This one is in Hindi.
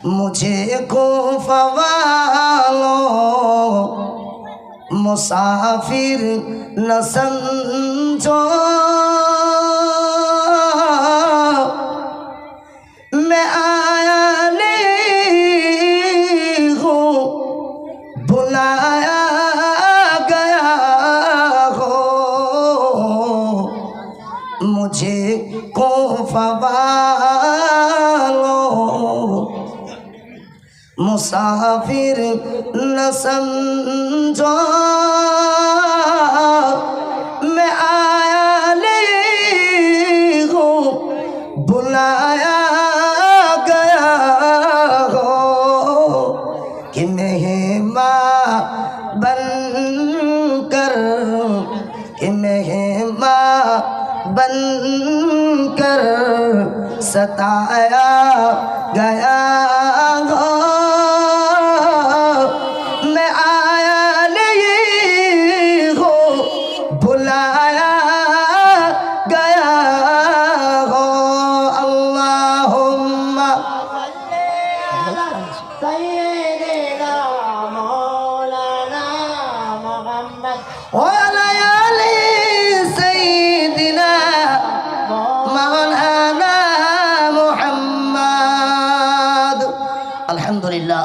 मुझे कोफा वालों मुसाफिर न समझो, मैं आया नहीं हूँ बुलाया गया हो। मुझे कोफा वालों मुसाफिर न समझो, मैं आया नहीं हूँ बुलाया गया हो। कि मेहमान बनकर, कि मेहमान बनकर सताया गया हो। मैं आया नहीं हूँ बुलाया गया हो। अल्लाहुम्मा सय्यिदना मौलाना मुहम्मद व अला आलि सय्यिदिना मौलाना मुहम्मद। अल्हम्दुलिल्लाह।